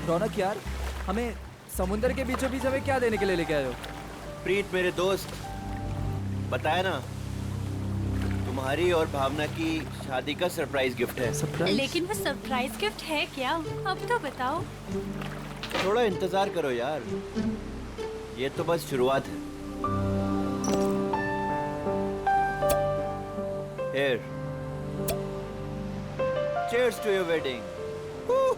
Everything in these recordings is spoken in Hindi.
रौनक यार, हमें समुंदर के बीचों बीच हमें क्या देने के लिए लेके आए हो? प्रीत मेरे दोस्त, बताया ना, तुम्हारी और भावना की शादी का सरप्राइज गिफ्ट है। सरप्राइज? लेकिन वो सरप्राइज गिफ्ट है क्या? अब तो बताओ। थोड़ा इंतजार करो यार, ये तो बस शुरुआत है। Here. Cheers to your wedding. Woo!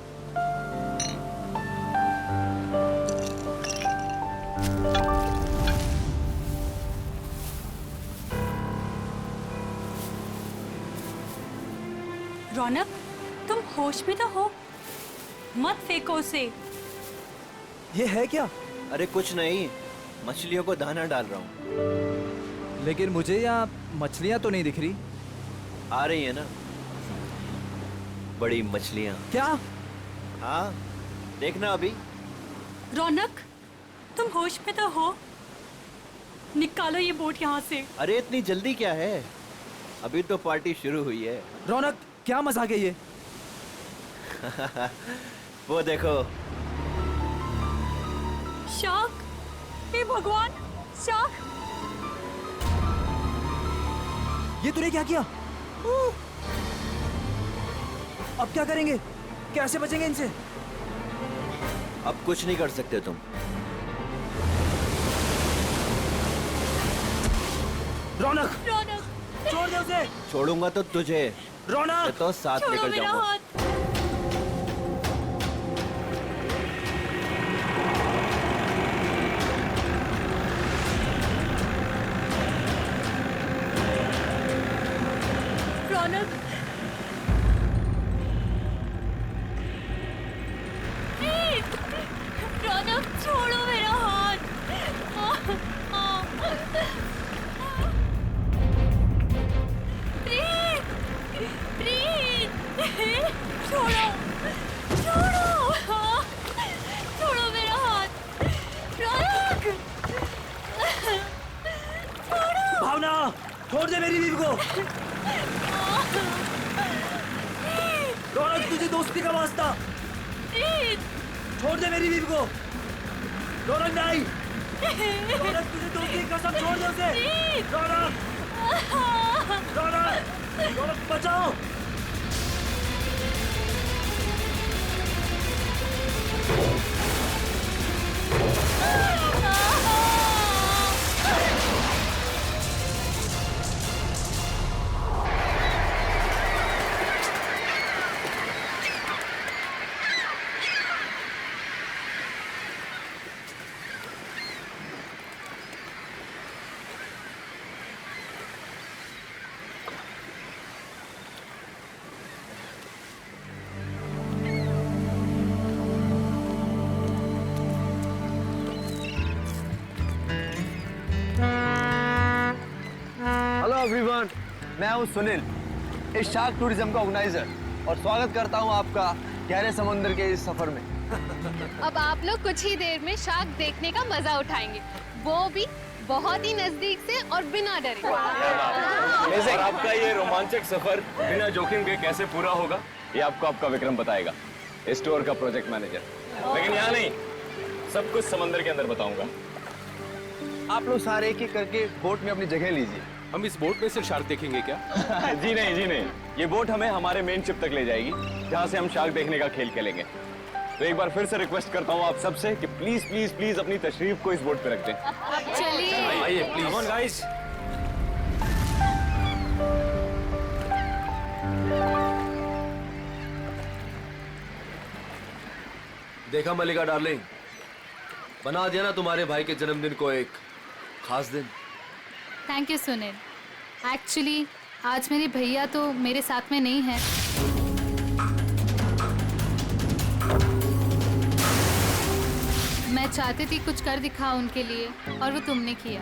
रौनक, तुम होश में तो हो? मत फेंको उसे। ये है क्या? अरे कुछ नहीं, मछलियों को दाना डाल रहा हूँ। लेकिन मुझे यहाँ मछलियाँ तो नहीं दिख रही। आ रही है ना, बड़ी मछलियाँ। क्या? हाँ, देखना अभी। रौनक, तुम होश में तो हो? निकालो ये बोट यहाँ से। अरे इतनी जल्दी क्या है, अभी तो पार्टी शुरू हुई है। रौनक, क्या मजाक है ये? वो देखो। शार्क! हे भगवान, शार्क! ये तूने क्या किया? अब क्या करेंगे? कैसे बचेंगे इनसे? अब कुछ नहीं कर सकते तुम। रौनक, रौनक, छोड़ दे उसे। छोड़ूंगा तो तुझे, रौनक, मैं तो साथ छोड़ो लेकर मेरा जाऊंगा। हाथ। रौनक, प्लीज, रौनक छोड़ो मेरा हाथ। प्लीज, प्लीज, छोड़ो, छोड़ो, छोड़ो मेरा हाथ। रौनक, छोड़ो। भावना, छोड़ दे मेरी बीवी को। रौनक, तुझे दोस्ती का वास्ता, प्लीज, छोड़ दे मेरी बीवी को। रौनक नहीं, रौनक तुझे दोस्ती की कसम, छोड़ दे उसे। रौनक, रौनक, रौनक बचाओ। हेलो एवरीवन, मैं हूं सुनील, इस शार्क टूरिज्म का ऑर्गेनाइजर, और स्वागत करता हूं आपका गहरे समुद्र के इस सफर में। अब आप लोग कुछ ही देर में शार्क देखने का मजा उठाएंगे, वो भी बहुत ही नजदीक से और बिना डरे। और आपका ये रोमांचक सफर बिना जोखिम के कैसे पूरा होगा, ये आपको आपका विक्रम बताएगा, इस टूर का प्रोजेक्ट मैनेजर। लेकिन यहाँ नहीं, सब कुछ समंदर के अंदर बताऊंगा। आप लोग सारे एक एक करके बोट में अपनी जगह लीजिए। हम इस बोट में सिर्फ शार्क देखेंगे क्या? जी नहीं, जी नहीं, ये बोट हमें हमारे मेन शिप तक ले जाएगी, जहाँ से हम शार्क देखने का खेल खेलेंगे। तो एक बार फिर से रिक्वेस्ट करता हूँ आप सबसे कि प्लीज प्लीज प्लीज अपनी तशरीफ को इस बोट पे रख दें। चलिए, आइए प्लीज। Come on guys. देखा मलिका डार्लिंग, बना दिया ना तुम्हारे भाई के जन्मदिन को एक खास दिन। Thank you Sunil. एक्चुअली आज मेरे भैया तो मेरे साथ में नहीं है। मैं चाहती थी कुछ कर दिखाऊं उनके लिए, और वो तुमने किया।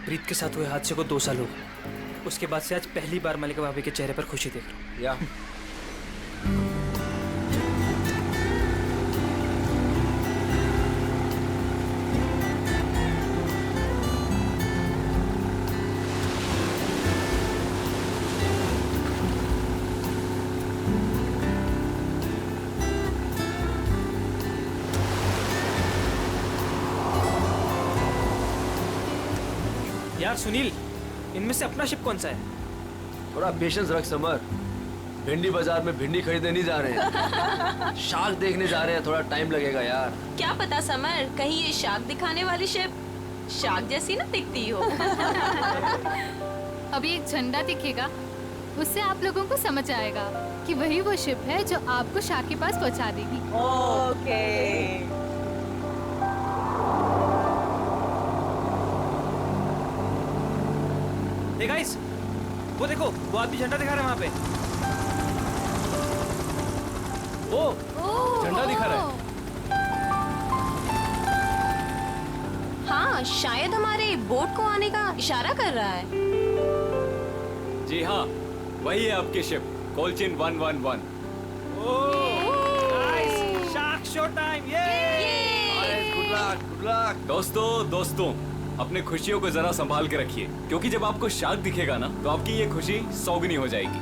प्रीत के साथ हुए हादसे को 2 साल हो गए। उसके बाद से आज पहली बार मलिका भाभी के चेहरे पर खुशी देख रहा हूं। या यार सुनील, इनमें से अपना शिप कौन सा है? थोड़ा पेशेंस रख समर। भिंडी बाजार में भिंडी खरीदने नहीं जा रहे हैं, शार्क देखने जा रहे हैं, थोड़ा टाइम लगेगा यार। क्या पता समर, कहीं ये शार्क दिखाने वाली शिप शार्क जैसी ना दिखती हो। अभी एक झंडा दिखेगा, उससे आप लोगों को समझ आएगा कि वही वो शिप है जो आपको शार्क के पास पहुंचा देगी। ओके। हे गाइस, वो देखो, वो आदमी झंडा दिखा रहा है वहाँ पे। ओ, झंडा दिखा रहा है। हाँ, शायद हमारे बोट को आने का इशारा कर रहा है। जी हाँ, वही है आपकी शिप, कोलचिन 111। Nice, shark show time, good luck, good luck. दोस्तों, अपने खुशियों को जरा संभाल के रखिए, क्योंकि जब आपको शार्क दिखेगा ना, तो आपकी ये खुशी सौगुनी हो जाएगी।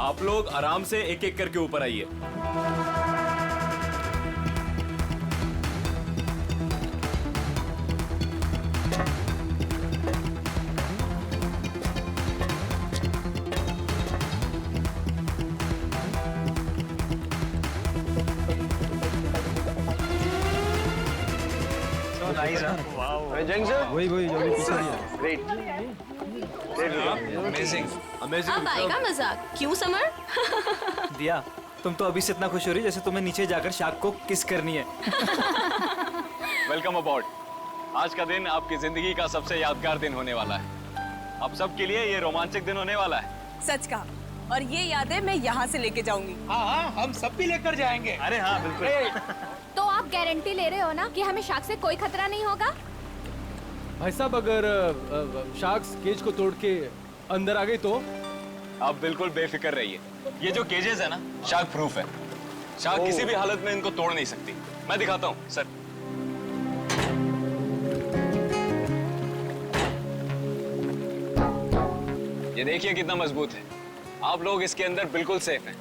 आप लोग आराम से एक एक करके ऊपर आइए। अब आएगा मजाक, क्यों समर? दिया, तुम तो अभी से इतना खुश हो रही जैसे तुम्हें नीचे जाकर शार्क को किस करनी है। वेलकम अबॉर्ड। आज का दिन आपकी जिंदगी का सबसे यादगार दिन होने वाला है। आप सबके लिए ये रोमांचक दिन होने वाला है। सच कहा, और ये यादें मैं यहाँ से लेके जाऊंगी। हाँ, हम सब भी लेकर जाएंगे। अरे हाँ, बिल्कुल। तो आप गारंटी ले रहे हो ना कि हमें शार्क से कोई खतरा नहीं होगा? भाई साहब, अगर शार्क्स केज को तोड़ के अंदर आ गई तो? आप बिल्कुल बेफिक्र रहिए। ये जो केजेस है ना, शार्क प्रूफ है। शार्क किसी भी हालत में इनको तोड़ नहीं सकती। मैं दिखाता हूँ सर। ये देखिए कितना मजबूत है। आप लोग इसके अंदर बिल्कुल सेफ हैं।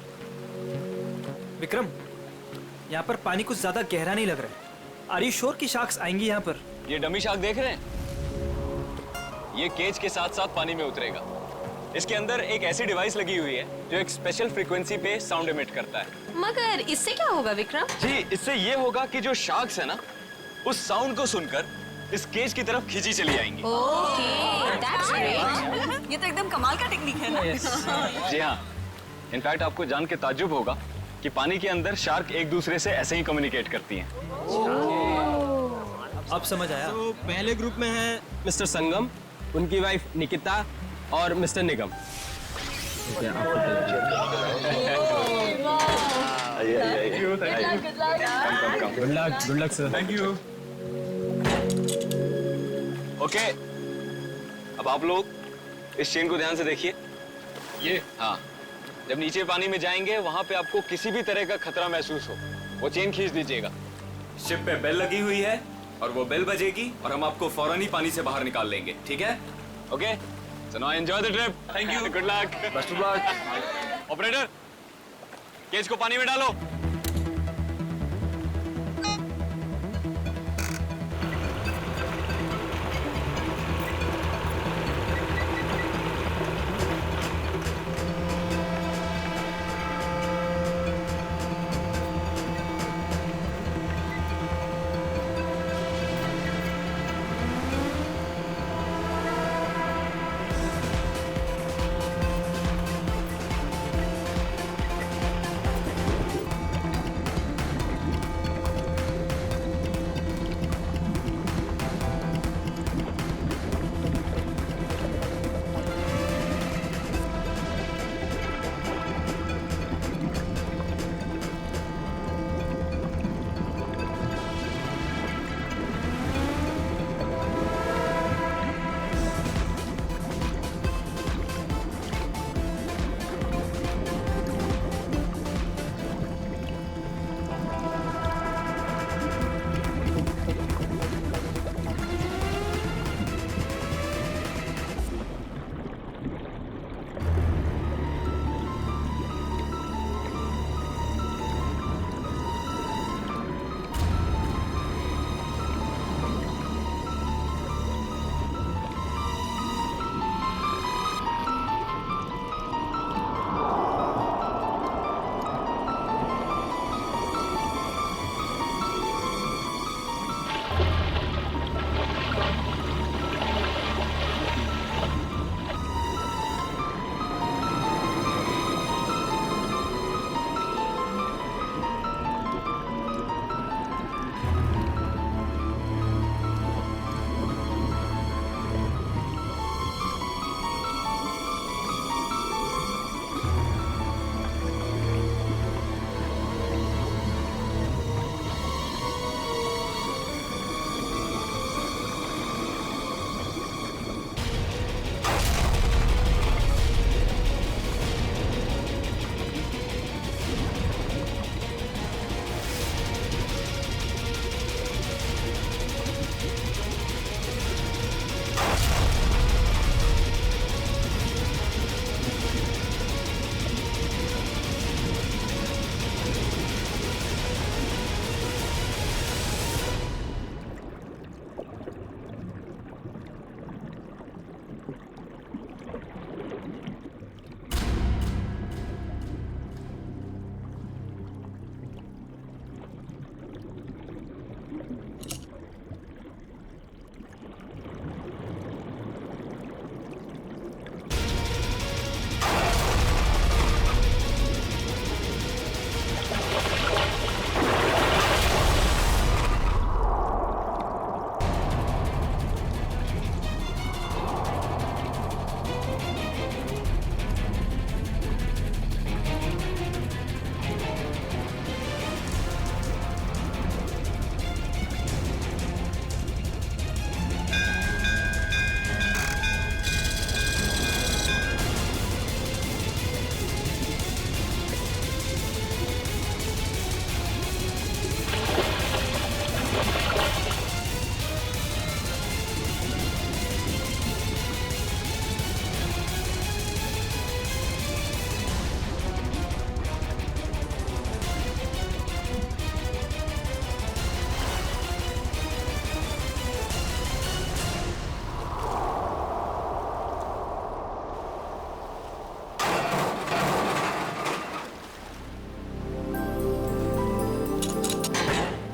विक्रम, यहाँ पर पानी कुछ ज्यादा गहरा नहीं लग रहा है। आर यू श्योर कि शार्क्स आएंगी यहाँ पर? ये डमी शार्क देख रहे हैं? ये केज के साथ साथ पानी में उतरेगा। इसके अंदर एक ऐसी डिवाइस लगी हुई है जो एक स्पेशल फ्रीक्वेंसी पे साउंड एमिट करता है। मगर इससे क्या होगा विक्रम? जी, इससे ये होगा कि जो शार्क्स है ना, उस साउंड को सुनकर इस केज की तरफ खींची चली आएंगी। Okay, that's great. ये तो एकदम कमाल का टेक्निक है ना? जी हाँ, इनफैक्ट आपको जान के ताज्जुब होगा कि पानी के अंदर शार्क एक दूसरे से ऐसे ही कम्युनिकेट करती हैं। अब समझ आया। तो पहले ग्रुप में है मिस्टर संगम, उनकी वाइफ निकिता और mister Nigam. Good luck sir. Thank you. Okay, अब आप लोग इस चेन को ध्यान से देखिए। ये हाँ, जब नीचे पानी में जाएंगे वहां पे आपको किसी भी तरह का खतरा महसूस हो, वो चेन खींच दीजिएगा। शिप पे बेल लगी हुई है और वो बेल बजेगी और हम आपको फौरन ही पानी से बाहर निकाल लेंगे, ठीक है? Okay, so now enjoy the trip. Thank you, good luck, best of luck. Operator, cage को पानी में डालो।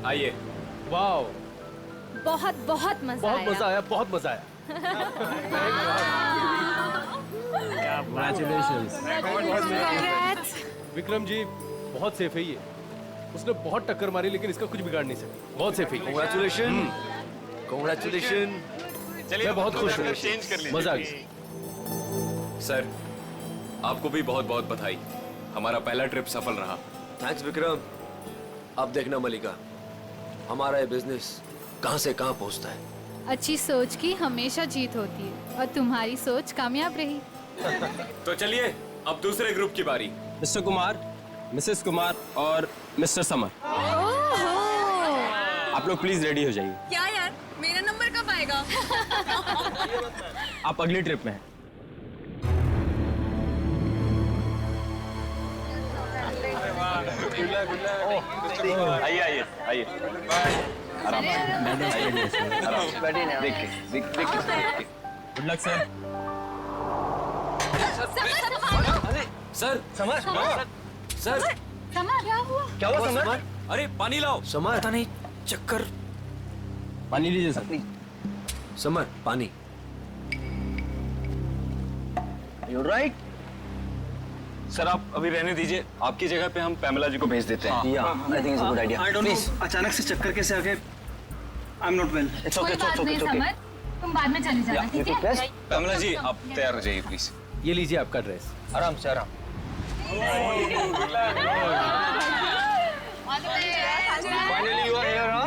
आइए। वाओ, बहुत बहुत मजा बहुत आया। मजा आया, बहुत मजा आया। Congrats. विक्रम जी बहुत सेफ है ये। उसने बहुत टक्कर मारी लेकिन इसका कुछ बिगाड़ नहीं सकती। बहुत सेफ है। Congratulations, congratulations. चलिए मैं बहुत खुश हूँ। चेंज कर लीजिए। मजा आ गया। सर, आपको भी बहुत बहुत बधाई। हमारा पहला ट्रिप सफल रहा। थैंक्स विक्रम। अब देखना मलिका, हमारा ये बिजनेस कहां से कहां पहुंचता है। अच्छी सोच की हमेशा जीत होती है और तुम्हारी सोच कामयाब रही। तो चलिए अब दूसरे ग्रुप की बारी। मिस्टर कुमार, मिसेस कुमार और मिस्टर समर, आप लोग प्लीज रेडी हो जाइए। क्या यार, मेरा नंबर कब आएगा? आप अगली ट्रिप में हैं। आइए आइए आइए। आराम good luck sir. Sir summer, sir क्या हुआ? क्या हुआ समर? अरे पानी लाओ। समर, पता नहीं, चक्कर। पानी लीजिए सर। समर, पानी। You right. सर आप अभी रहने दीजिए, आपकी जगह पे हम पैमेला जी को भेज देते हैं। या I think it's a good idea. I don't know, अचानक से चक्कर कैसे आ गए। I am not well. It's okay, it's okay, it's okay. तुम बाद में चले जाना, ठीक है? पैमेला जी आप तैयार हो जाइए प्लीज। ये लीजिए आपका ड्रेस। आराम से, आराम। फाइनली यू आर हियर, हां?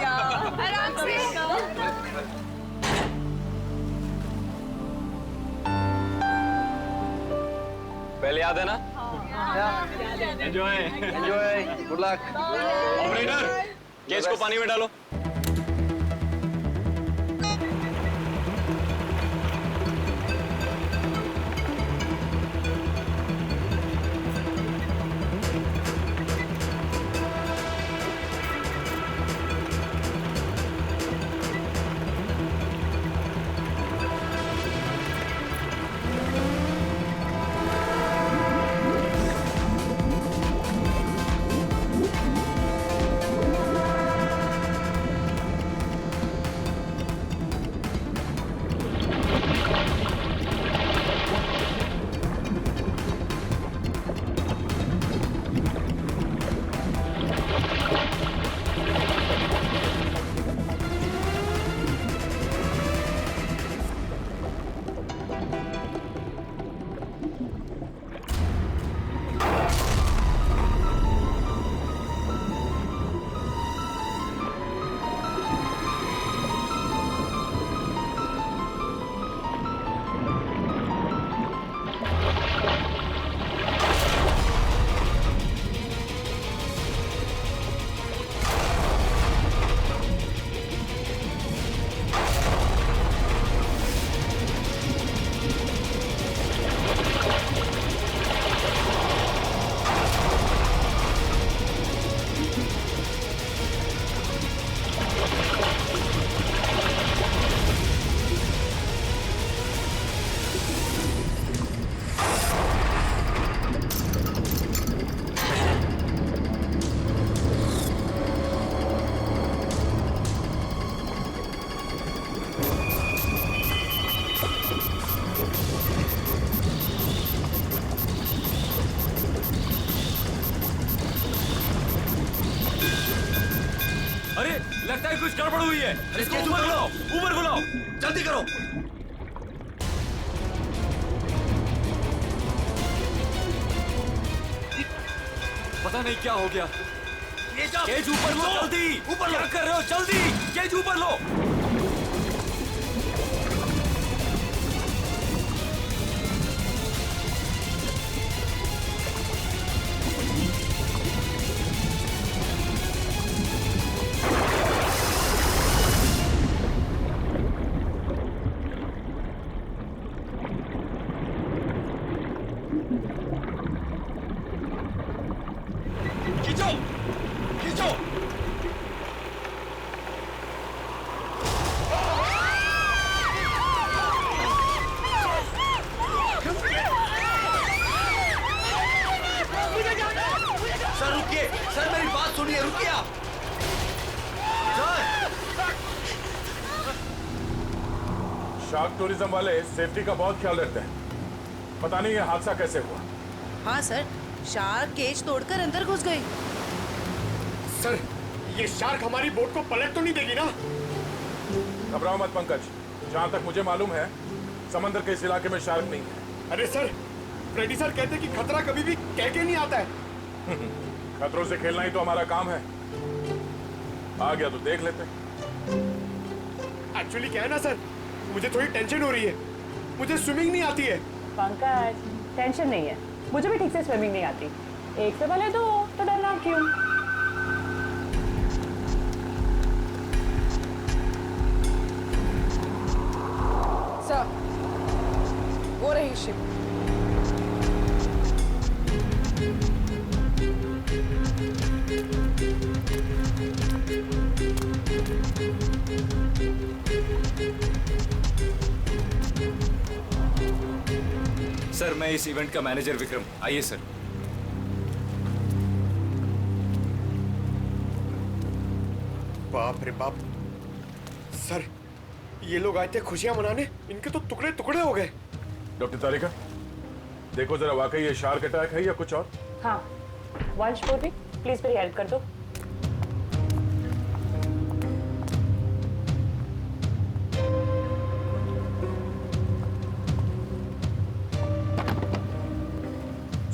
पहले याद है ना? Enjoy enjoy, good luck. Operator, cage को पानी में डालो। लगता है कुछ गड़बड़ हुई है। इसको ऊपर बुलाओ, ऊपर बुलाओ, जल्दी करो। पता नहीं क्या हो गया। केज ऊपर लो, जल्दी। ऊपर क्या कर रहे हो? जल्दी केज ऊपर लो। खींचो, खींचो। शार्क टूरिज्म वाले सेफ्टी का बहुत ख्याल रखते हैं। पता नहीं ये हादसा कैसे हुआ। हाँ सर, शार्क केज तोड़कर अंदर घुस गई। सर, ये शार्क हमारी बोट को पलट तो नहीं देगी ना? घबराओ मत पंकज, जहाँ तक मुझे मालूम है समंदर के इस इलाके में शार्क नहीं है। अरे सर, फ्रेडी सर कहते हैं कि खतरा कभी भी कह के नहीं आता है। खतरों से खेलना ही तो हमारा काम है। आ गया तो देख लेते। एक्चुअली क्या है ना सर, मुझे थोड़ी टेंशन हो रही है। मुझे स्विमिंग नहीं आती है। पंकज, टेंशन नहीं है, मुझे भी ठीक से स्विमिंग नहीं आती। एक से भले दो, तो डरना क्यों? सर, वो रही शिप। सर, मैं इस इवेंट का मैनेजर विक्रम। आइए सर। बाप रे बाप। सर, ये लोग आए थे खुशियां मनाने, इनके तो टुकड़े टुकड़े हो गए। डॉक्टर तारिका, देखो जरा वाकई ये शार्क अटैक है या कुछ और। हाँ, वंश पूर्वी, प्लीज मेरी हेल्प कर दो।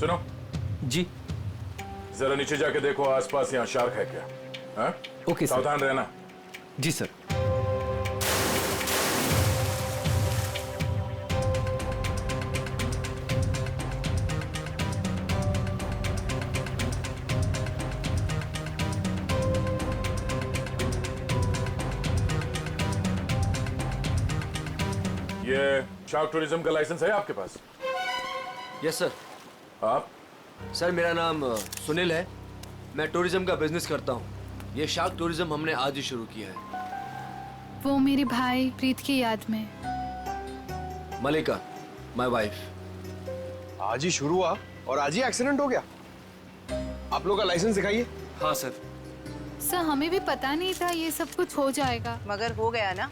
सुनो जी, जरा नीचे जाके देखो आसपास यहाँ शार्क है क्या। हाँ? Okay sir. सावधान रहना। जी सर। ये शार्क टूरिज्म का लाइसेंस है आपके पास? Yes sir. आप? सर, मेरा नाम सुनील है। मैं टूरिज्म का बिजनेस करता हूँ। ये शार्क टूरिज्म हमने आज ही शुरू किया है। वो मेरे भाई प्रीत की याद में। मलिका, माय वाइफ। आज ही शुरू हुआ और आज ही एक्सीडेंट हो गया। आप लोग का लाइसेंस दिखाइए। हाँ सर। सर, हमें भी पता नहीं था ये सब कुछ हो जाएगा। मगर हो गया ना।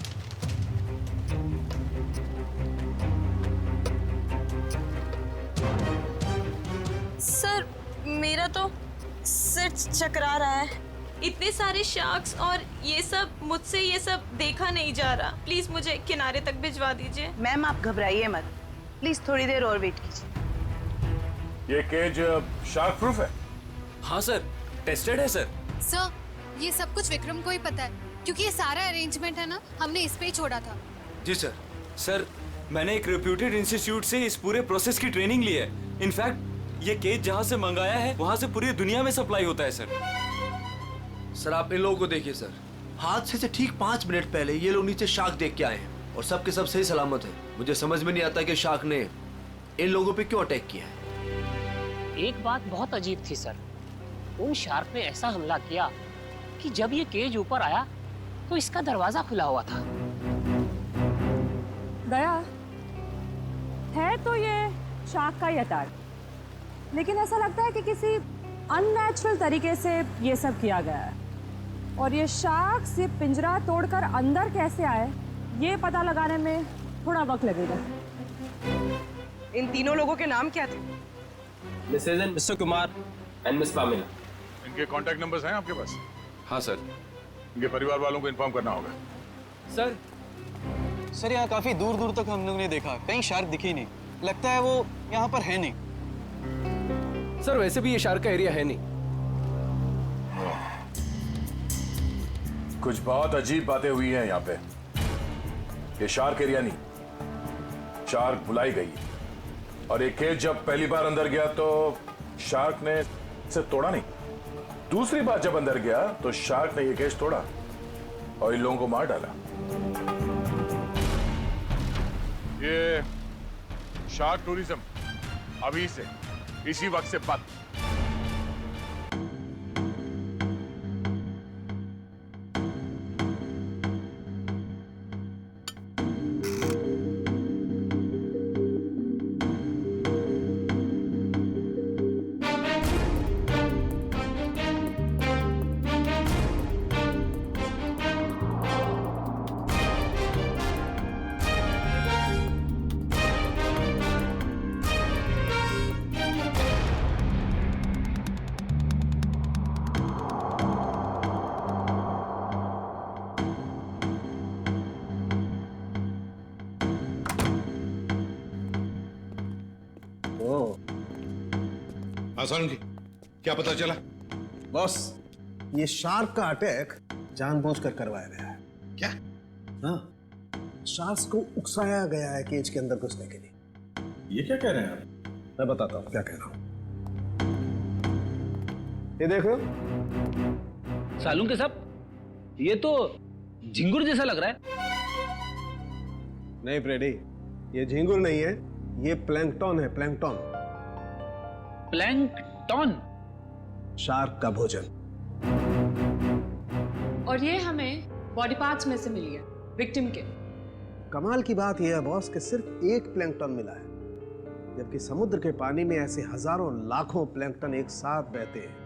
सर, मेरा तो सिर चकरा रहा है। इतने सारे शार्क्स और ये सब, मुझसे ये सब देखा नहीं जा रहा। प्लीज मुझे किनारे तक भिजवा दीजिए। मैम, आप घबराइए मत, प्लीज थोड़ी देर और वेट कीजिए। ये केज शार्क प्रूफ है? हाँ सर, टेस्टेड है सर। सर, ये सब कुछ विक्रम को ही पता है, क्योंकि ये सारा अरेंजमेंट है ना, हमने इस पे ही छोड़ा था। जी सर। सर, मैंने एक रेप्यूटेड इंस्टीट्यूट से इस पूरे प्रोसेस की ट्रेनिंग ली है। इनफैक्ट ये केज जहाँ से मंगाया है वहाँ से पूरी दुनिया में सप्लाई होता है सर। सर, आप इन लोगों को देखिए सर। हादसे से ठीक 5 मिनट पहले ये लोग नीचे शार्क देख के आए हैं और सबके सब सही सलामत है। मुझे समझ में नहीं आता कि शार्क ने इन लोगों पे क्यों अटैक किया है। एक बात बहुत अजीब थी सर। उन शार्क ने ऐसा हमला किया कि जब ये केज ऊपर आया तो इसका दरवाजा खुला हुआ था। गया है तो ये शार्क का ही अटैक, लेकिन ऐसा लगता है कि किसी अननेचुरल तरीके से ये सब किया गया है। और ये शार्क से पिंजरा तोड़कर अंदर कैसे आए, ये पता लगाने में थोड़ा वक्त लगेगा। इन तीनों लोगों के नाम क्या थे? Mrs and Mr Kumar and Miss Pamela. इनके कांटेक्ट नंबर्स हैं आपके पास? हाँ सर। इनके परिवार वालों को इन्फॉर्म करना होगा। सर, यहाँ काफी दूर दूर तक हम लोग ने देखा, कहीं शार्क दिखी नहीं। लगता है वो यहाँ पर है नहीं। सर, वैसे भी ये शार्क का एरिया है नहीं। कुछ बहुत अजीब बातें हुई हैं यहाँ पे। ये शार्क एरिया नहीं, शार्क बुलाई गई। और ये केज जब पहली बार अंदर गया तो शार्क ने इसे तोड़ा नहीं। दूसरी बार जब अंदर गया तो शार्क ने ये केज तोड़ा और इन लोगों को मार डाला। ये शार्क टूरिज्म अभी से इसी वक्त से बंद। सालुंकी, क्या पता चला? बॉस, ये शार्क का अटैक जानबूझकर करवाया गया है। क्या? हाँ, शार्क को उकसाया गया है केज के अंदर घुसने के लिए। ये क्या कह रहे हैं आप? मैं बताता हूँ क्या कह रहा हूँ। ये देखो सालुंके साहब, ये तो झिंगुर जैसा लग रहा है। नहीं फ्रेडी, ये झींगुर नहीं है, ये प्लैंकटन है, प्लैंकटन। प्लैंकटन? शार्क का भोजन। और ये हमें बॉडी पार्ट्स में से मिली है, विक्टिम के। कमाल की बात यह है बॉस कि सिर्फ एक प्लैंकटन मिला है, जबकि समुद्र के पानी में ऐसे हजारों लाखों प्लैंकटन एक साथ बहते हैं।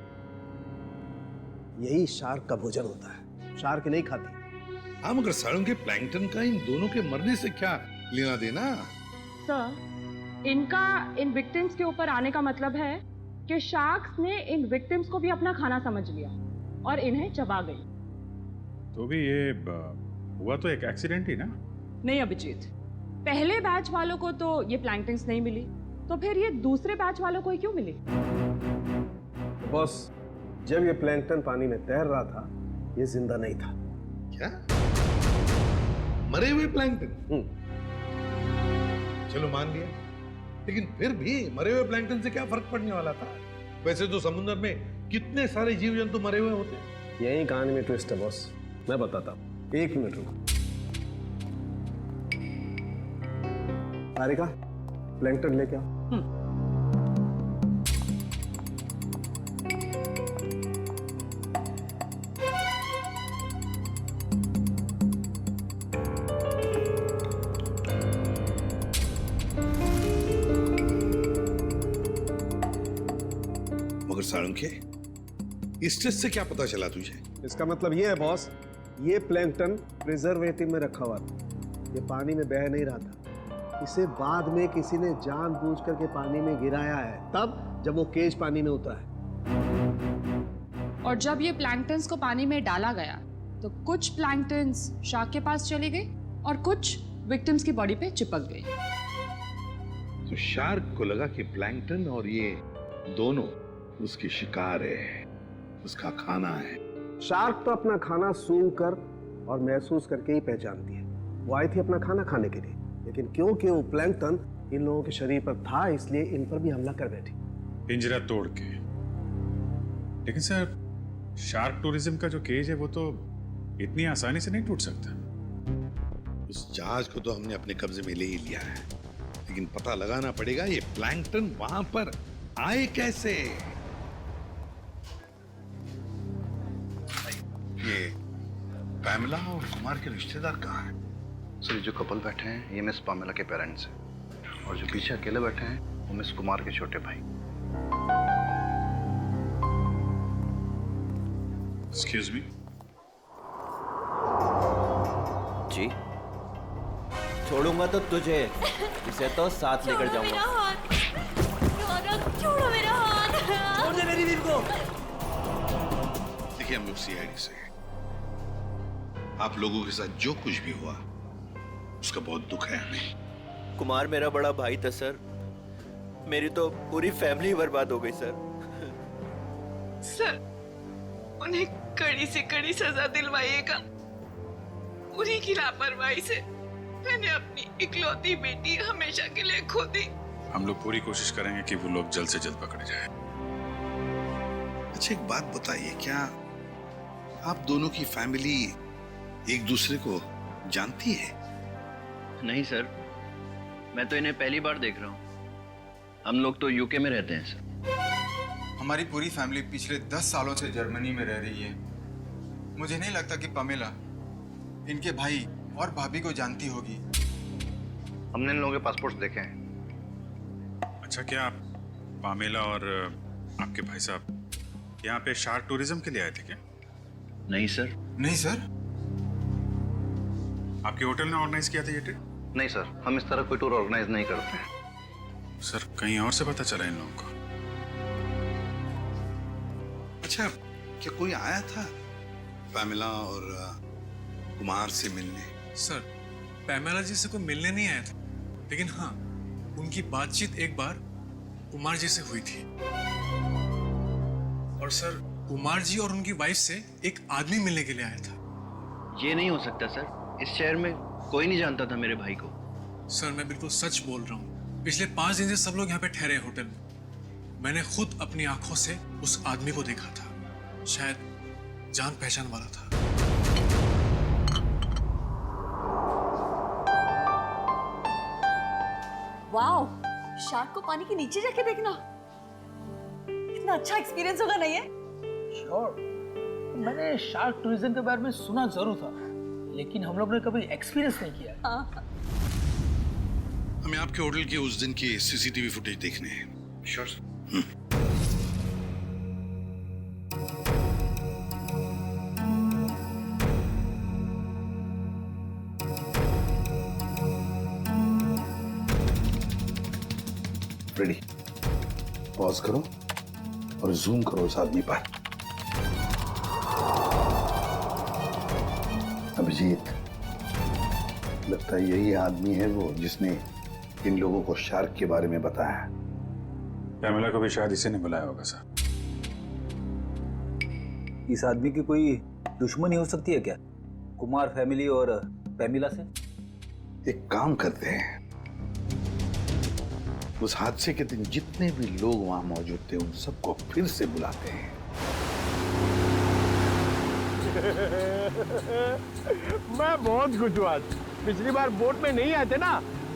यही शार्क का भोजन होता है, शार्क नहीं खाती। हाँ, मगर सालुंकी, प्लैंकटन का इन दोनों के मरने से क्या लेना देना? सर, इनका इन विक्टिम्स के ऊपर आने का मतलब है कि शार्क्स ने इन विक्टिम्स को भी अपना खाना समझ लिया और इन्हें चबा गई। तो भी ये हुआ तो एक एक्सीडेंट ही ना? नहीं अभिजीत, पहले बैच वालों को तो ये प्लैंकटन्स नहीं मिली, तो फिर ये दूसरे बैच वालों को ही क्यों मिली? बॉस, जब ये प्लैंकटन पानी में तैर रहा था, ये जिंदा नहीं था। क्या? मरे हुए प्लैंकटन? चलो मान लिया, लेकिन फिर भी मरे हुए प्लैंकटन से क्या फर्क पड़ने वाला था? वैसे तो समुद्र में कितने सारे जीव जंतु मरे हुए होते हैं। यही कहानी में ट्विस्ट है बॉस, मैं बताता हूँ। 1 मिनट रुको। हारिका, प्लैंकटन लेके आओ। मगर सालुंकी, इस टेस्ट से क्या पता चला तुझे? इसका मतलब ये है बॉस, ये प्लैंकटन प्रिजर्वेटिव में रखा हुआ था, ये पानी में बह नहीं रहा था। इसे बाद में किसी ने जानबूझ करके पानी में गिराया है, तब जब वो केज पानी में उतरा है। और जब ये प्लैंकटन्स को पानी में डाला गया तो कुछ प्लैंकटन्स शार्क के पास चली गई और कुछ विक्टिम्स की बॉडी पे चिपक गई। तो शार्क को लगा कि प्लैंकटन और ये दोनों उसकी शिकार है, उसका खाना है। शार्क तो अपना खाना सूंघ कर और महसूस करके ही पहचानती है। वो आई थी अपना खाना खाने के लिए, लेकिन क्योंकि वो प्लैंकटन इन लोगों के शरीर पर था, इसलिए इन पर भी हमला कर बैठी। पिंजरा तोड़ के। लेकिन सर, शार्क टूरिज्म का जो केज है वो तो इतनी आसानी से नहीं टूट सकता। उस जहाज को तो हमने अपने कब्जे में ले ही लिया है, लेकिन पता लगाना पड़ेगा ये प्लैंकटन वहां पर आए कैसे। ये पैमेला और कुमार के रिश्तेदार कहाँ हैं? सर, जो कपल बैठे हैं ये मिस पामेला के पेरेंट्स हैं, और जो पीछे अकेले बैठे हैं वो मिस कुमार के छोटे भाई। Excuse me. जी, छोड़ूंगा तो तुझे, इसे तो साथ लेकर जाऊंगा। छोड़ो मेरा हाथ। छोड़ दे मेरी बीवी को। देखिए, हम लोग सीआईडी से हैं। आप लोगों के साथ जो कुछ भी हुआ उसका बहुत दुख है हमें। कुमार मेरा बड़ा भाई था सर, मेरी तो पूरी फैमिली बर्बाद हो गई सर। सर, उन्हें कड़ी से कड़ी सजा दिलवाइएगा। उन्हीं की लापरवाही से मैंने अपनी इकलौती बेटी हमेशा के लिए खो दी। हम लोग पूरी कोशिश करेंगे कि वो लोग जल्द से जल्द पकड़े जाएं। अच्छा, एक बात बताइए, क्या आप दोनों की फैमिली एक दूसरे को जानती है? नहीं सर, मैं तो इन्हें पहली बार देख रहा हूँ। हम लोग तो यूके में रहते हैं सर। हमारी पूरी फैमिली पिछले 10 सालों से जर्मनी में रह रही है। मुझे नहीं लगता कि पमेला इनके भाई और भाभी को जानती होगी। हमने इन लोगों के पासपोर्ट देखे हैं। अच्छा, क्या आप पामेला और आपके भाई साहब यहाँ पे शार्क टूरिज्म के लिए आए थे क्या? नहीं सर। नहीं सर? आपके होटल ने ऑर्गेनाइज किया था ये ट्रिप? नहीं सर, हम इस तरह कोई टूर ऑर्गेनाइज नहीं करते हैं। सर, कहीं और से पता चला इन लोगों को? अच्छा, क्या कोई आया था पैमेला और कुमार से मिलने? सर, पैमेला जी से कोई मिलने नहीं आया था, लेकिन हाँ, उनकी बातचीत एक बार कुमार जी से हुई थी। और सर कुमार जी और उनकी वाइफ से एक आदमी मिलने के लिए आया था। ये नहीं हो सकता सर, इस शहर में कोई नहीं जानता था मेरे भाई को। सर मैं बिल्कुल सच बोल रहा हूँ, पिछले 5 दिन से सब लोग यहाँ पे ठहरे हैं होटल में। मैंने खुद अपनी आंखों से उस आदमी को देखा था, शायद जान पहचान वाला था। वाओ, शार्क को पानी के नीचे जाके देखना कितना अच्छा एक्सपीरियंस होगा नहीं है? श्योर, मैंने शार्क टूरिज्म के बारे में सुना जरूर था, लेकिन हम लोग ने कभी एक्सपीरियंस नहीं किया। हाँ। हमें आपके होटल के उस दिन की सीसीटीवी फुटेज देखने हैं। श्योर। रेडी, पॉज करो और जूम करो उस आदमी पर। अभिजीत, लगता है यही आदमी है वो जिसने इन लोगों को शार्क के बारे में बताया। पैमेला को भी शायद इसी ने बुलाया होगा सर। इस आदमी की कोई दुश्मनी हो सकती है क्या, कुमार फैमिली और पैमिला से? एक काम करते हैं, उस हादसे के दिन जितने भी लोग वहां मौजूद थे उन सबको फिर से बुलाते हैं। मैं बहुत खुश हूँ आज। पिछली बार बोट में नहीं आए थे ना,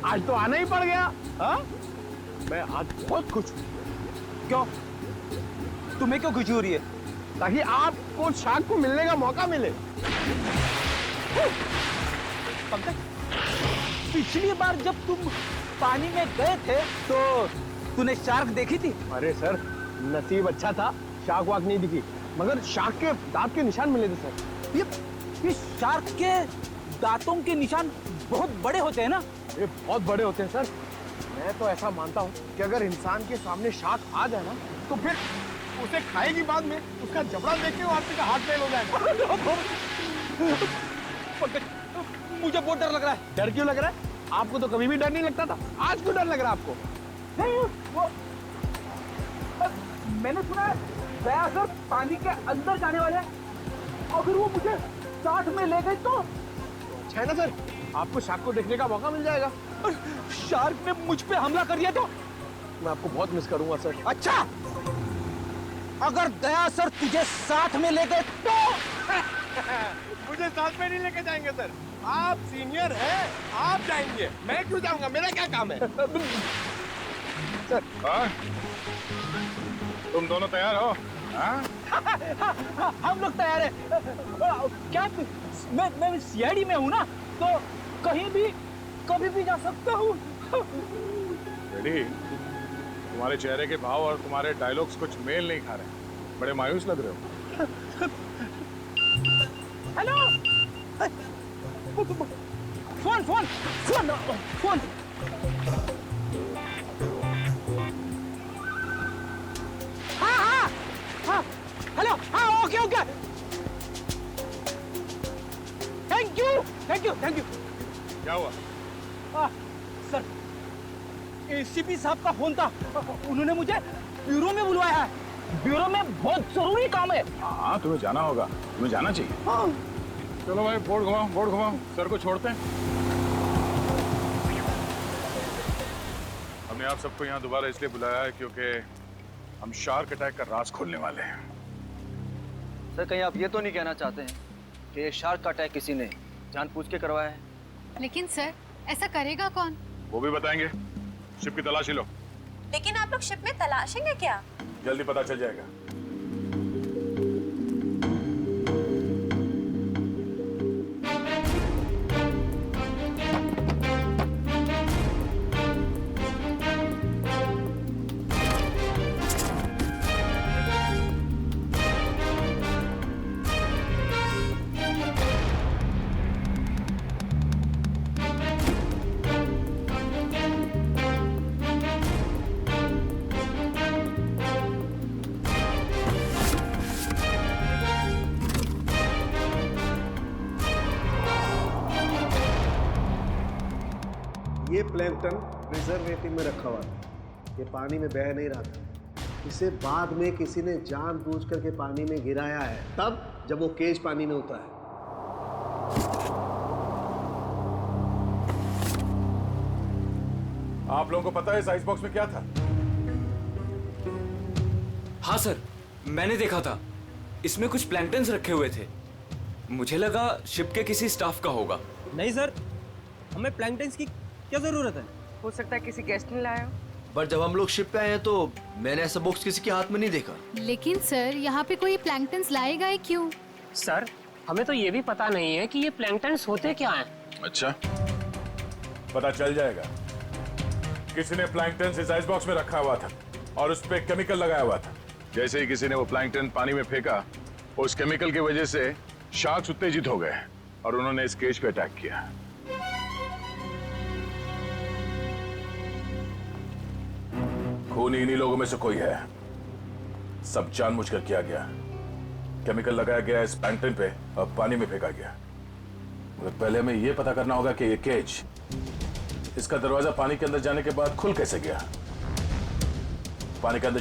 आज तो आना ही पड़ गया। हाँ, मैं आज बहुत खुश हूँ। क्यों? तुम्हें क्यों खुशी हो रही है? ताकि आपको शार्क को मिलने का मौका मिले। पिछली बार जब तुम पानी में गए थे तो तूने शार्क देखी थी? अरे सर, नसीब अच्छा था, शार्क वाक नहीं दिखी, मगर शार्क के दांत के निशान मिले थे सर। ये शार्क के दांतों के निशान बहुत बड़े होते हैं ना? ये बहुत बड़े होते हैं सर। मैं तो ऐसा मानता हूँ कि अगर इंसान के सामने शार्क आ जाए ना, तो फिर उसे खाएगी बाद में उसका जबड़ा देख के आदमी का हार्ट फेल हो जाएगा। मुझे बहुत डर लग रहा है। डर क्यों लग रहा है? आपको तो कभी भी डर नहीं लगता था, आज क्यों डर लग रहा है आपको? नहीं, वो मैंने सुना है दया सर पानी के अंदर जाने वाले हैं। अगर वो मुझे साथ में ले गए तो? है ना सर, आपको शार्क को देखने का मौका मिल जाएगा। शार्क ने मुझ पे हमला कर दिया तो? मैं आपको बहुत मिस करूंगा सर। अच्छा, अगर दया सर तुझे साथ में ले गए तो? मुझे साथ में नहीं लेके जाएंगे सर, आप सीनियर हैं, आप जाएंगे, मैं क्यों जाऊंगा? मेरा क्या काम है? सर, तुम दोनों तैयार हो? हम लोग तैयार हैं। क्या मैं सीआईडी में हूँ ना, तो कहीं भी कभी भी जा सकता हूँ। रेडी? तुम्हारे चेहरे के भाव और तुम्हारे डायलॉग्स कुछ मेल नहीं खा रहे, बड़े मायूस लग रहे हो। Hello, phone phone phone phone. हाँ हाँ हाँ, हेलो, हाँ, okay okay, thank you thank you thank you. क्या हुआ? सर, एसीपी साहब का फोन था, उन्होंने मुझे ब्यूरो में बुलवाया है। ब्यूरो में बहुत जरूरी काम है। हाँ, तुम्हें जाना होगा, तुम्हें जाना चाहिए। हाँ। चलो भाई, बोर्ड घुमाओ, बोर्ड घुमाओ, सर को छोड़ते हैं। हमने आप सबको यहाँ दोबारा इसलिए बुलाया है क्योंकि हम शार्क अटैक का राज खोलने वाले हैं। सर, कहीं आप ये तो नहीं कहना चाहते हैं कि ये शार्क का अटैक किसी ने जानबूझ के करवाया है? लेकिन सर, ऐसा करेगा कौन? वो भी बताएंगे। शिप की तलाशी लो। लेकिन आप लोग शिप में तलाशेंगे क्या? जल्दी पता चल जाएगा। ये प्लैंकटन प्रिजर्वेटिव में रखा हुआ था, ये पानी में बह नहीं रहा था। इसे बाद में किसी ने जानबूझ करके पानी में गिराया है, तब जब वो केज पानी में होता है। आप लोगों को पता है इस आइस बॉक्स में क्या था? हाँ सर, मैंने देखा था। इसमें कुछ प्लैंकटन्स रखे हुए थे। मुझे लगा शिप के किसी स्टाफ का होगा। नहीं सर, हमें प्लैंकटन्स की क्या जरूरत है? हो सकता है किसी गेस्ट ने लाया हो। पर जब हम लोग शिप पे आए हैं तो मैंने ऐसा बॉक्स किसी के हाथ में नहीं देखा। लेकिन सर यहाँ पे कोई प्लैंकटन्स लाएगा ही क्यों? सर हमें तो ये भी पता नहीं है कि ये प्लैंकटन्स होते क्या हैं। अच्छा, पता चल जाएगा। किसी ने प्लैंकटन इस आइस बॉक्स में रखा हुआ था और उस पे केमिकल लगाया हुआ था। जैसे ही किसी ने वो प्लैंकटन पानी में फेंका, उस केमिकल की वजह से शार्क्स उत्तेजित हो गए और उन्होंने इस केज पे अटैक किया। खून इन्हीं लोगों में से कोई है। सब जानबूझकर किया गया। केमिकल लगाया गया इस प्लैंकटन पे और पानी में फेंका गया। मगर पहले हमें यह पता करना होगा कि ये केज, इसका दरवाजा पानी के अंदर जाने के बाद खुल कैसे गया। पानी के अंदर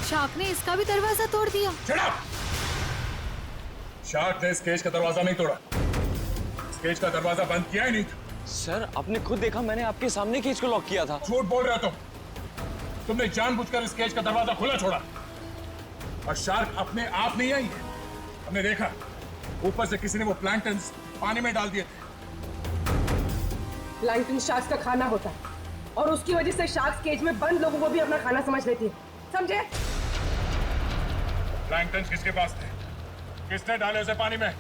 शार्क ने इसका भी दरवाजा तोड़ दिया। शार्क ने इस केज का दरवाजा नहीं तोड़ा, इस केज का दरवाजा बंद किया ही नहीं था। सर आपने खुद देखा, मैंने आपके सामने केज को लॉक किया था। झूठ बोल रहे हो तुमने जानबूझकर इस केज का दरवाजा खुला छोड़ा, और शार्क अपने आप नहीं आई है। हमने देखा ऊपर से किसी ने वो प्लैंक्टन्स पानी में डाल दिए थे। प्लैंकटन शार्क्स का खाना होता है और उसकी वजह से शार्क्स केज में बंद लोगों को भी अपना खाना समझ लेती है, समझे? प्लैंक्टन्स किसके पास थे? किसने डाले उसे पानी में?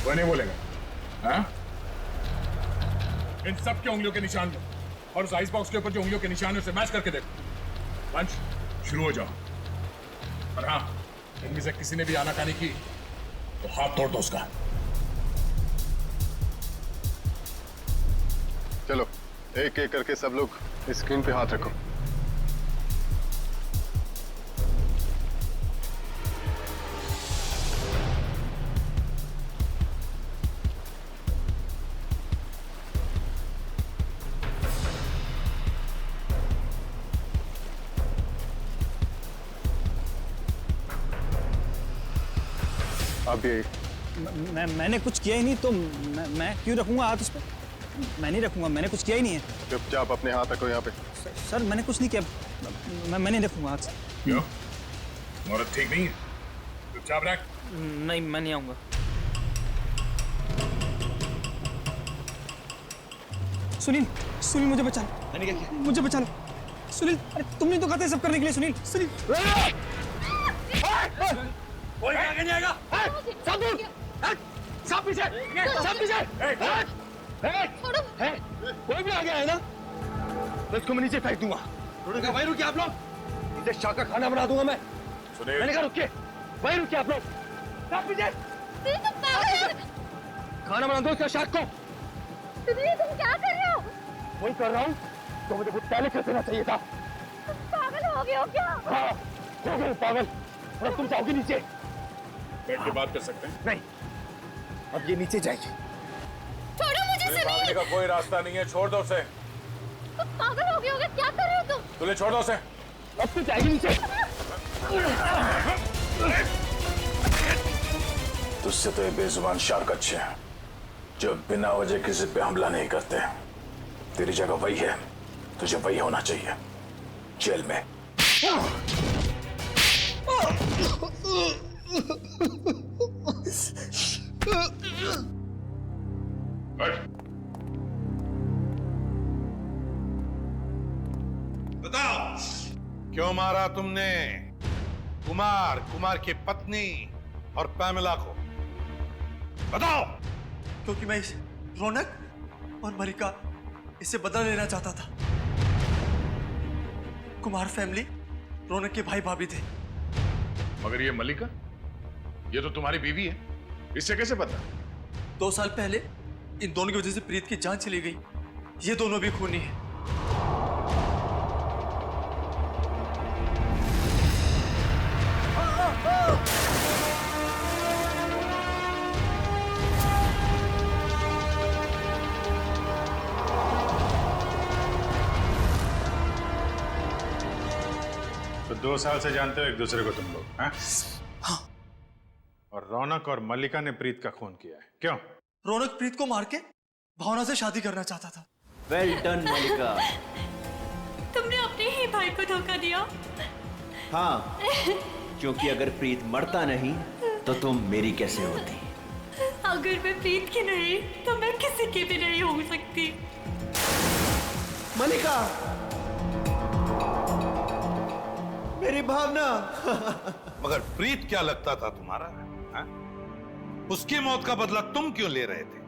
वो नहीं बोलेगा। हाँ? इन सब के उंगलियों के निशान लो और उस आइस बॉक्स के ऊपर जो उंगलियों के निशान है उसे मैच करके देखो। लंच शुरू हो जाओ। और हाँ, इनमें से किसी ने भी आनाकानी की तो हाथ तोड़ दो उसका। चलो एक एक करके सब लोग स्क्रीन पे हाथ रखो। अब ये मैंने कुछ किया ही नहीं तो मैं क्यों रखूंगा हाथ उस पर? मैं नहीं रखूंगा, मैंने कुछ किया ही नहीं है। चुपचाप अपने हाथ रखो यहाँ पे। सर मैंने कुछ नहीं किया, मैं नहीं रखूंगा हाथ। क्यों? औरत ठीक नहीं है? चुपचाप रख। नहीं, मैं नहीं आऊंगा। सुनील, सुनील मुझे बचा लो। मैंने क्या किया? मुझे बचा लो सुनील। अरे तुमने तो कहा था सब करने के लिए। सुनील, सुनील कोई आगे नहीं आएगा। सब दूर, सब पीछे, सब पीछे। कोई भी आ गया है ना तो इसको मैं नीचे फेंक दूंगा। वहीं रुकिए आप लोग, इसे शार्क का खाना बना दूंगा मैं। मैंने कहा रुकिए, वहीं रुकिए आप लोग। सब पीछे, खाना बना दो इसका शार्क को। तुम क्या कर रहे हो? वही कर रहा हूँ तो मुझे कुछ पहले कर देना चाहिए था। पागल हो गए हो क्या? हाँ, हो गए पागल। और तुम जाओगे नीचे। बैठ के बात कर सकते हैं? नहीं, अब ये नीचे जाएगी। छोड़ो मुझे सुनील। भागने का कोई रास्ता नहीं है, छोड़ दो उसे। तुम पागल हो गए होगे, क्या कर रहे हो तुम? तुझे छोड़ दो उसे। अब तो जाएगी नीचे। तुझसे तो ये बेजुबान शार्क अच्छे हैं जो बिना वजह किसी पे हमला नहीं करते। तेरी जगह वही है, तुझे वही होना चाहिए, जेल में। बताओ क्यों मारा तुमने कुमार की पत्नी और पैमेला को? बताओ। क्योंकि मैं रौनक और मलिका इससे बदला लेना चाहता था। कुमार फैमिली रौनक के भाई भाभी थे। मगर ये मलिका, ये तो तुम्हारी बीवी है, इससे कैसे पता? 2 साल पहले इन दोनों की वजह से प्रीत की जान चली गई। ये दोनों भी खूनी हैं। तो 2 साल से जानते हो एक दूसरे को तुम लोग? हाँ? और रौनक और मल्लिका ने प्रीत का खून किया है, क्यों? रौनक प्रीत को मार के भावना से शादी करना चाहता था। वेल डन मल्लिका। तुमने अपने ही भाई को धोखा दिया। हाँ, क्योंकि अगर प्रीत मरता नहीं तो तुम मेरी कैसे होती? अगर मैं प्रीत की नहीं तो मैं किसी की भी नहीं हो सकती। मल्लिका, मेरी भावना। मगर प्रीत क्या लगता था तुम्हारा? हाँ? उसकी मौत का बदला तुम क्यों ले रहे थे?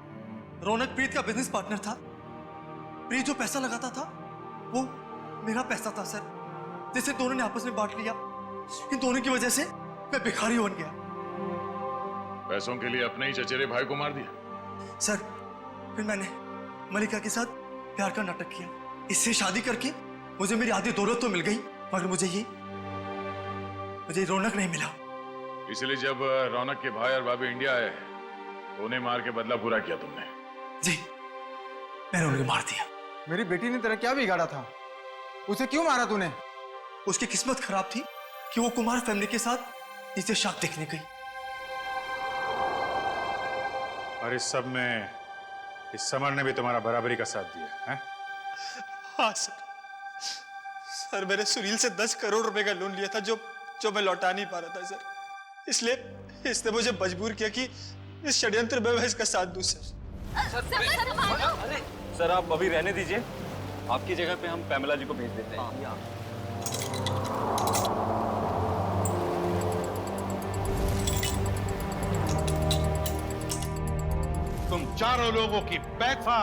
रौनक प्रीत का बिजनेस पार्टनर था। प्रीत जो पैसा लगाता था वो मेरा पैसा था सर, जिसे दोनों ने आपस में बांट लिया। इन दोनों की वजह से मैं भिखारी बन गया। पैसों के लिए अपने ही चचेरे भाई को मार दिया? सर, फिर मैंने मलिका के साथ प्यार का नाटक किया। इससे शादी करके मुझे मेरी आधी दौलत तो मिल गई, मगर मुझे रौनक नहीं मिला। इसलिए जब रौनक के भाई और भाभी इंडिया आए उन्हें मार के बदला पूरा किया तुमने। जी, मैंने उन्हें मार दिया। मेरी बेटी ने तेरा क्या बिगाड़ा था? उसे क्यों मारा तूने? उसकी किस्मत खराब थी कि वो कुमार फैमिली के साथ नीचे शार्क देखने गई। और इस सब में इस समर ने भी तुम्हारा बराबरी का साथ दिया है? हाँ सर। सर मैंने सुनील से 10 करोड़ रुपए का लोन लिया था जो मैं लौटा नहीं पा रहा था सर। इसलिए इसने मुझे मजबूर किया कि इस षड्यंत्र में मैं इसका साथ दूं सर। अरे सर आप अभी रहने दीजिए, आपकी जगह पे हम पैमेला जी को भेज देते हैं। तुम चारों लोगों की पैसा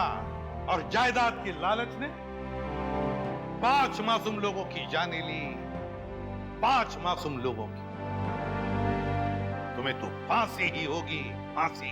और जायदाद की लालच ने 5 मासूम लोगों की जाने ली, 5 मासूम लोगों की। तुम्हें तो फांसी ही होगी, फांसी।